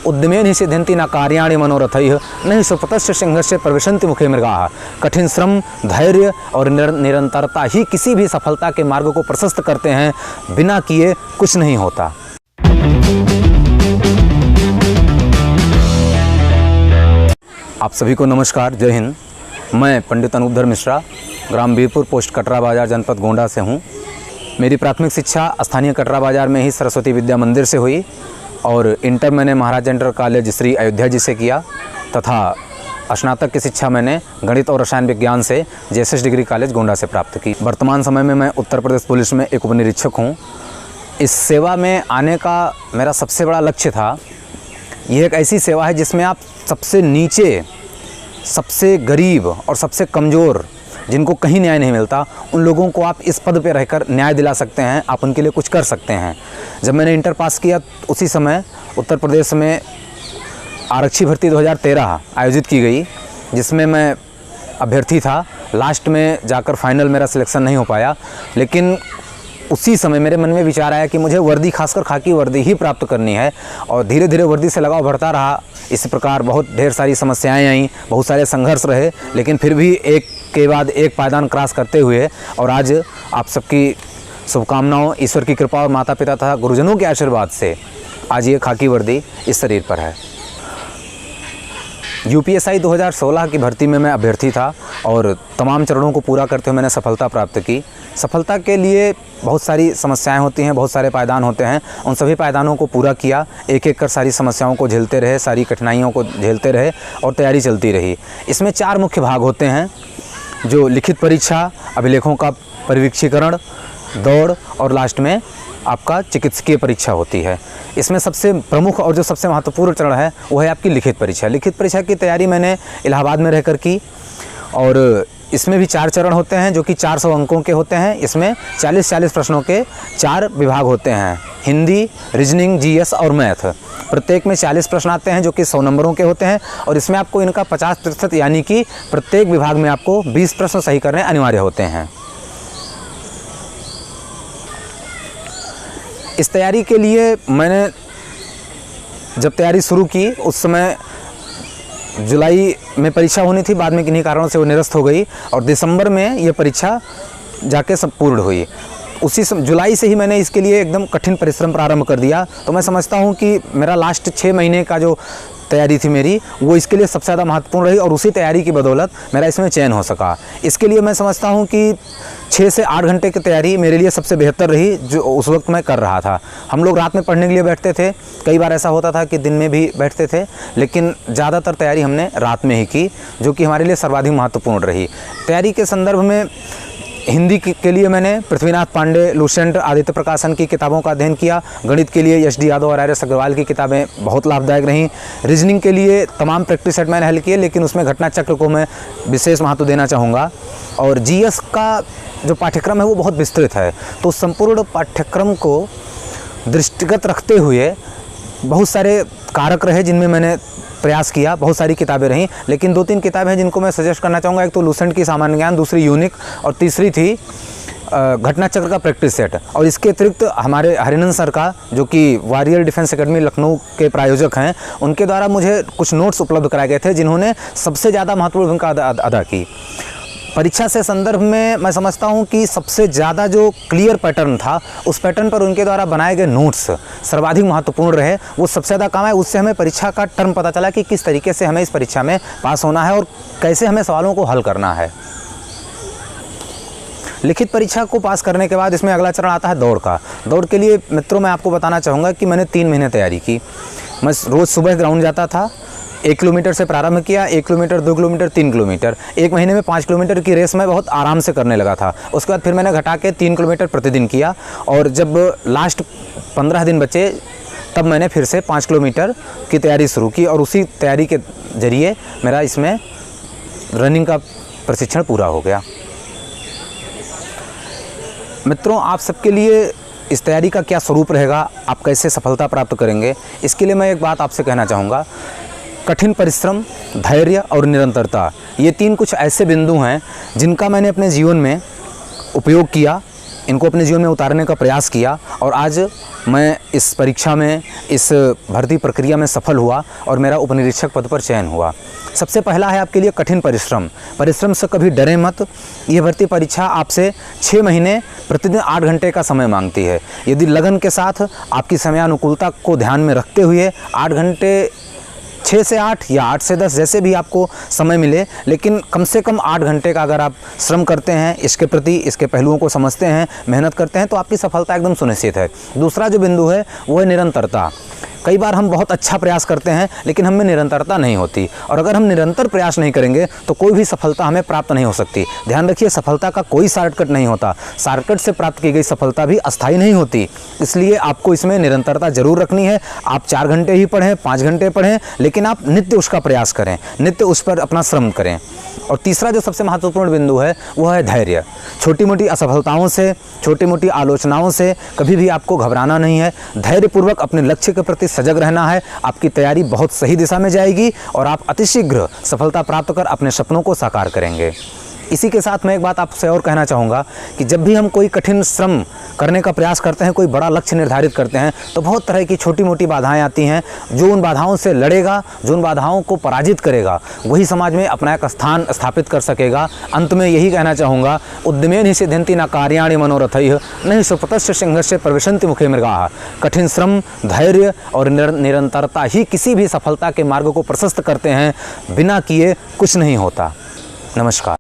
उद्यमेन हि सिद्ध्यन्ति न कार्याणि मनोरथैः न हि सुपतस्य सिंहस्य प्रविशन्ति मुखे मृगाः। कठिन श्रम, धैर्य और निरंतरता ही किसी भी सफलता के मार्ग को प्रशस्त करते हैं। बिना किए कुछ नहीं होता। आप सभी को नमस्कार, जय हिंद। मैं पंडित अनूपधर मिश्रा ग्राम वीरपुर पोस्ट कटरा बाजार जनपद गोंडा से हूँ। मेरी प्राथमिक शिक्षा स्थानीय कटरा बाजार में ही सरस्वती विद्या मंदिर से हुई और इंटर मैंने महाराज इंटर कॉलेज श्री अयोध्या जी से किया तथा स्नातक की शिक्षा मैंने गणित और रसायन विज्ञान से जेएसएस डिग्री कॉलेज गोंडा से प्राप्त की। वर्तमान समय में मैं उत्तर प्रदेश पुलिस में एक उपनिरीक्षक हूँ। इस सेवा में आने का मेरा सबसे बड़ा लक्ष्य था। यह एक ऐसी सेवा है जिसमें आप सबसे नीचे, सबसे गरीब और सबसे कमज़ोर, जिनको कहीं न्याय नहीं मिलता, उन लोगों को आप इस पद पे रहकर न्याय दिला सकते हैं, आप उनके लिए कुछ कर सकते हैं। जब मैंने इंटर पास किया उसी समय उत्तर प्रदेश में आरक्षी भर्ती 2013 आयोजित की गई, जिसमें मैं अभ्यर्थी था। लास्ट में जाकर फाइनल मेरा सिलेक्शन नहीं हो पाया, लेकिन उसी समय मेरे मन में विचार आया कि मुझे वर्दी, खासकर खाकी वर्दी ही प्राप्त करनी है। और धीरे धीरे वर्दी से लगाव बढ़ता रहा। इस प्रकार बहुत ढेर सारी समस्याएं आईं, बहुत सारे संघर्ष रहे, लेकिन फिर भी एक के बाद एक पायदान क्रॉस करते हुए और आज आप सबकी शुभकामनाओं, ईश्वर की कृपा और माता पिता तथा गुरुजनों के आशीर्वाद से आज ये खाकी वर्दी इस शरीर पर है। यूपीएसआई 2016 की भर्ती में मैं अभ्यर्थी था और तमाम चरणों को पूरा करते हुए मैंने सफलता प्राप्त की। सफलता के लिए बहुत सारी समस्याएं होती हैं, बहुत सारे पायदान होते हैं। उन सभी पायदानों को पूरा किया, एक एक कर सारी समस्याओं को झेलते रहे, सारी कठिनाइयों को झेलते रहे और तैयारी चलती रही। इसमें 4 मुख्य भाग होते हैं, जो लिखित परीक्षा, अभिलेखों का परिवीक्षीकरण, दौड़ और लास्ट में आपका चिकित्सकीय परीक्षा होती है। इसमें सबसे प्रमुख और जो सबसे महत्वपूर्ण चरण है वो है आपकी लिखित परीक्षा। लिखित परीक्षा की तैयारी मैंने इलाहाबाद में रहकर की और इसमें भी 4 चरण होते हैं जो कि 400 अंकों के होते हैं। इसमें 40-40 प्रश्नों के 4 विभाग होते हैं, हिंदी, रीजनिंग, जीएस और मैथ। प्रत्येक में 40 प्रश्न आते हैं जो कि 100 नंबरों के होते हैं और इसमें आपको इनका 50% यानी कि प्रत्येक विभाग में आपको 20 प्रश्न सही करने अनिवार्य होते हैं। इस तैयारी के लिए मैंने जब तैयारी शुरू की उस समय जुलाई में परीक्षा होनी थी, बाद में किन्हीं कारणों से वो निरस्त हो गई और दिसंबर में ये परीक्षा जाके संपूर्ण हुई। उसी जुलाई से ही मैंने इसके लिए एकदम कठिन परिश्रम प्रारंभ कर दिया। तो मैं समझता हूँ कि मेरा लास्ट 6 महीने का जो तैयारी थी मेरी, वो इसके लिए सबसे ज़्यादा महत्वपूर्ण रही और उसी तैयारी की बदौलत मेरा इसमें चयन हो सका। इसके लिए मैं समझता हूँ कि 6 से 8 घंटे की तैयारी मेरे लिए सबसे बेहतर रही जो उस वक्त मैं कर रहा था। हम लोग रात में पढ़ने के लिए बैठते थे, कई बार ऐसा होता था कि दिन में भी बैठते थे, लेकिन ज़्यादातर तैयारी हमने रात में ही की, जो कि हमारे लिए सर्वाधिक महत्वपूर्ण रही। तैयारी के संदर्भ में हिंदी के लिए मैंने पृथ्वीनाथ पांडे, लुसेंट, आदित्य प्रकाशन की किताबों का अध्ययन किया। गणित के लिए एस डी यादव और आर एस अग्रवाल की किताबें बहुत लाभदायक रहीं। रीजनिंग के लिए तमाम प्रैक्टिस सेट मैंने हल किए, लेकिन उसमें घटना चक्र को मैं विशेष महत्व देना चाहूँगा। और जीएस का जो पाठ्यक्रम है वो बहुत विस्तृत है, तो संपूर्ण पाठ्यक्रम को दृष्टिगत रखते हुए बहुत सारे कारक रहे जिनमें मैंने प्रयास किया। बहुत सारी किताबें रहीं, लेकिन 2-3 किताबें हैं जिनको मैं सजेस्ट करना चाहूँगा। एक तो लुसेंट की सामान्य ज्ञान, दूसरी यूनिक और तीसरी थी घटना चक्र का प्रैक्टिस सेट। और इसके अतिरिक्त हमारे हरिनंदन सर का, जो कि वॉरियर डिफेंस एकेडमी लखनऊ के प्रायोजक हैं, उनके द्वारा मुझे कुछ नोट्स उपलब्ध कराए गए थे जिन्होंने सबसे ज़्यादा महत्वपूर्ण भूमिका अदा की। परीक्षा से संदर्भ में मैं समझता हूं कि सबसे ज़्यादा जो क्लियर पैटर्न था, उस पैटर्न पर उनके द्वारा बनाए गए नोट्स सर्वाधिक महत्वपूर्ण रहे। वो सबसे ज़्यादा काम है। उससे हमें परीक्षा का टर्म पता चला कि किस तरीके से हमें इस परीक्षा में पास होना है और कैसे हमें सवालों को हल करना है। लिखित परीक्षा को पास करने के बाद इसमें अगला चरण आता है दौड़ का। दौड़ के लिए मित्रों मैं आपको बताना चाहूँगा कि मैंने 3 महीने तैयारी की। मैं रोज़ सुबह ग्राउंड जाता था। 1 किलोमीटर से प्रारंभ किया, 1 किलोमीटर, 2 किलोमीटर, 3 किलोमीटर। 1 महीने में 5 किलोमीटर की रेस मैं बहुत आराम से करने लगा था। उसके बाद फिर मैंने घटा के 3 किलोमीटर प्रतिदिन किया और जब लास्ट 15 दिन बचे तब मैंने फिर से 5 किलोमीटर की तैयारी शुरू की और उसी तैयारी के ज़रिए मेरा इसमें रनिंग का प्रशिक्षण पूरा हो गया। मित्रों, आप सबके लिए इस तैयारी का क्या स्वरूप रहेगा, आप कैसे सफलता प्राप्त करेंगे, इसके लिए मैं एक बात आपसे कहना चाहूँगा। कठिन परिश्रम, धैर्य और निरंतरता, ये 3 कुछ ऐसे बिंदु हैं जिनका मैंने अपने जीवन में उपयोग किया इनको अपने जीवन में उतारने का प्रयास किया और आज मैं इस परीक्षा में, इस भर्ती प्रक्रिया में सफल हुआ और मेरा उपनिरीक्षक पद पर चयन हुआ। सबसे पहला है आपके लिए कठिन परिश्रम। परिश्रम से कभी डरें मत। ये भर्ती परीक्षा आपसे 6 महीने प्रतिदिन 8 घंटे का समय मांगती है। यदि लगन के साथ आपकी समयानुकूलता को ध्यान में रखते हुए 8 घंटे, 6 से 8 या 8 से 10 जैसे भी आपको समय मिले, लेकिन कम से कम 8 घंटे का अगर आप श्रम करते हैं, इसके प्रति, इसके पहलुओं को समझते हैं, मेहनत करते हैं, तो आपकी सफलता एकदम सुनिश्चित है। दूसरा जो बिंदु है वो है निरंतरता। कई बार हम बहुत अच्छा प्रयास करते हैं लेकिन हमें निरंतरता नहीं होती, और अगर हम निरंतर प्रयास नहीं करेंगे तो कोई भी सफलता हमें प्राप्त नहीं हो सकती। ध्यान रखिए, सफलता का कोई शॉर्टकट नहीं होता। शॉर्टकट से प्राप्त की गई सफलता भी अस्थायी नहीं होती, इसलिए आपको इसमें निरंतरता जरूर रखनी है। आप 4 घंटे ही पढ़ें, 5 घंटे पढ़ें, लेकिन आप नित्य उसका प्रयास करें, नित्य उस पर अपना श्रम करें। और तीसरा जो सबसे महत्वपूर्ण बिंदु है वो है धैर्य। छोटी मोटी असफलताओं से, छोटी मोटी आलोचनाओं से कभी भी आपको घबराना नहीं है। धैर्यपूर्वक अपने लक्ष्य के प्रति सजग रहना है। आपकी तैयारी बहुत सही दिशा में जाएगी और आप अतिशीघ्र सफलता प्राप्त कर अपने सपनों को साकार करेंगे। इसी के साथ मैं एक बात आपसे और कहना चाहूँगा कि जब भी हम कोई कठिन श्रम करने का प्रयास करते हैं, कोई बड़ा लक्ष्य निर्धारित करते हैं, तो बहुत तरह की छोटी मोटी बाधाएं आती हैं। जो उन बाधाओं से लड़ेगा, जो उन बाधाओं को पराजित करेगा, वही समाज में अपना एक स्थान स्थापित कर सकेगा। अंत में यही कहना चाहूँगा, उद्यमेन ही सिद्ध्यन्ति न कार्याणि मनोरथैः नहीं सुपतस्य सिंहस्य प्रविशन्ति मुखे मृगाः। कठिन श्रम, धैर्य और निरंतरता ही किसी भी सफलता के मार्ग को प्रशस्त करते हैं। बिना किए कुछ नहीं होता। नमस्कार।